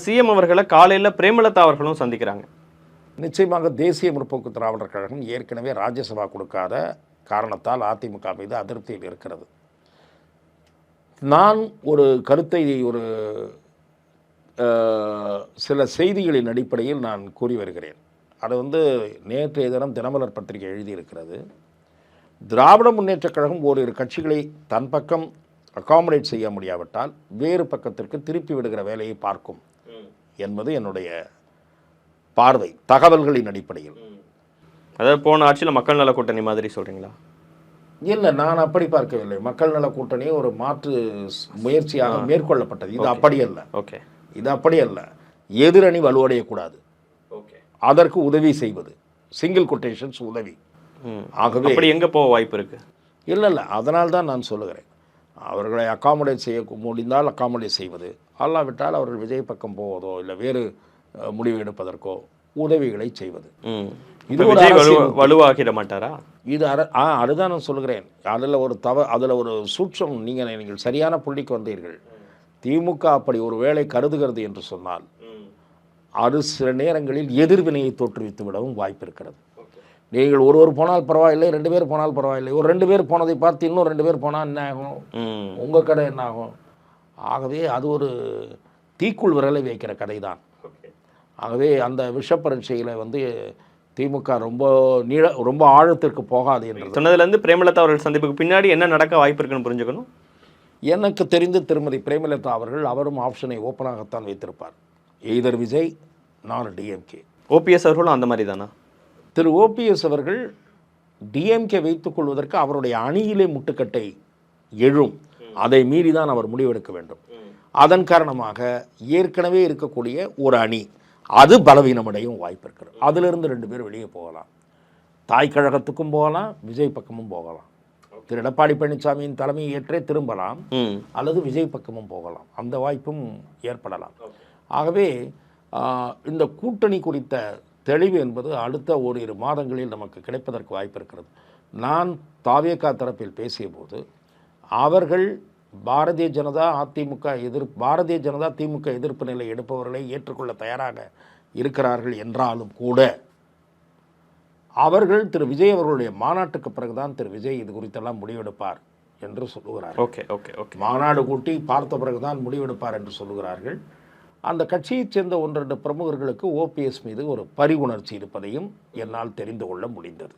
CM அவர்களை காலையில் பிரேமலதா அவர்களும் சந்திக்கிறாங்க. நிச்சயமாக தேசிய முற்போக்கு திராவிடர் கழகம் ஏற்கனவே ராஜ்யசபா கொடுக்காத காரணத்தால் அதிமுக மீது அதிருப்தியில் இருக்கிறது. நான் ஒரு கருத்தை சில செய்திகளின் அடிப்படையில் நான் கூறி வருகிறேன். அது நேற்றைய தினம் தினமலர் பத்திரிகை எழுதியிருக்கிறது. திராவிட முன்னேற்றக் கழகம் ஓரிரு கட்சிகளை தன் பக்கம் அகாமடேட் செய்ய முடியாவிட்டால் வேறு பக்கத்திற்கு திருப்பி விடுகிற வேலையை பார்க்கும் என்பது என்னுடைய பார்வை, தகவல்களின் அடிப்படையில். அதாவது போன ஆட்சியில் மக்கள் நல கூட்டணி மாதிரி சொல்கிறீங்களா? இல்லை, நான் அப்படி பார்க்கவில்லை. மக்கள் நல கூட்டணி ஒரு மாற்று முயற்சியாக மேற்கொள்ளப்பட்டது. இது அப்படி அல்ல. ஓகே, இது அப்படி அல்ல. எதிரணி வலுவடையக்கூடாது, அதற்கு உதவி செய்வது, சிங்கிள் கொட்டேஷன்ஸ் உதவி. ஆகவே அப்படி எங்கே போக வாய்ப்பு இருக்கு? இல்லை, அதனால் தான் நான் சொல்லுகிறேன், அவர்களை அகாமடேட் செய்ய முடிந்தால் அகாமடேட் செய்வது, அல்லாவிட்டால் அவர்கள் விஜய் பக்கம் போவதோ இல்லை வேறு முடிவு எடுப்பதற்கோ உதவிகளை செய்வது. இது வலுவாகிட மாட்டாரா? இது அதுதான் நான் சொல்கிறேன். அதில் ஒரு சூட்சம் நீங்கள் சரியான புள்ளிக்கு வந்தீர்கள். திமுக அப்படி ஒரு வேளை கருதுகிறது என்று சொன்னால் அது சில நேரங்களில் எதிர்வினையை தோற்றுவித்து விடவும் வாய்ப்பு இருக்கிறது. நீங்கள் ஒருவர் போனால் பரவாயில்லை, 2 பேர் போனால் பரவாயில்லை, ஒரு 2 பேர் போனதை பார்த்து இன்னும் 2 பேர் போனால் என்ன ஆகும்? உங்கள் கடை என்ன ஆகும்? ஆகவே அது ஒரு தீக்குள் விரலை வைக்கிற கதை தான். ஆகவே அந்த விஷப்பரீட்சையில் திமுக ரொம்ப ஆழத்திற்கு போகாது என்று சொன்னதுலேருந்து பிரேமலதா அவர்கள் சந்திப்புக்கு பின்னாடி என்ன நடக்க வாய்ப்பு இருக்குன்னு புரிஞ்சுக்கணும். எனக்கு தெரிந்து திருமதி பிரேமலதா அவரும் ஆப்ஷனை ஓப்பனாகத்தான் வைத்திருப்பார். எய்தர் விஜய் நான் டிஎம்கே. ஓபிஎஸ் அவர்களும் அந்த மாதிரி தானா? திரு ஓபிஎஸ் அவர்கள் டிஎம்கே வைத்துக் கொள்வதற்கு அவருடைய அணியிலே முட்டுக்கட்டை எழும். அதை மீறி தான் அவர் முடிவெடுக்க வேண்டும். அதன் காரணமாக ஏற்கனவே இருக்கக்கூடிய ஒரு அணி அது பலவீனமடையும் வாய்ப்பு இருக்கிறது. அதிலிருந்து 2 பேர் வெளியே போகலாம். தாய் கழகத்துக்கும் போகலாம், விஜய் பக்கமும் போகலாம். திரு எடப்பாடி பழனிசாமியின் தலைமையை ஏற்றே திரும்பலாம், அல்லது விஜய் பக்கமும் போகலாம். அந்த வாய்ப்பும் ஏற்படலாம். ஆகவே இந்த கூட்டணி குறித்த தெளிவு என்பது அடுத்த ஓரிரு மாதங்களில் நமக்கு கிடைப்பதற்கு வாய்ப்பு இருக்கிறது. நான் தாவேகா தரப்பில் பேசிய போது அவர்கள் பாரதிய ஜனதா திமுக எதிர்ப்பு நிலை எடுப்பவர்களை ஏற்றுக்கொள்ள தயாராக இருக்கிறார்கள் என்றாலும் கூட அவர்கள் திரு விஜய் அவர்களுடைய மாநாட்டுக்கு பிறகுதான் திரு விஜய் இது குறித்தெல்லாம் முடிவெடுப்பார் என்று சொல்லுகிறார்கள். மாநாடு கூட்டி பார்த்த பிறகுதான் முடிவெடுப்பார் என்று சொல்லுகிறார்கள். அந்த கட்சியைச் சேர்ந்த 1-2 பிரமுகர்களுக்கு ஓபிஎஸ் மீது ஒரு பரிவுணர்ச்சி இருப்பதையும் என்னால் தெரிந்து கொள்ள முடிந்தது.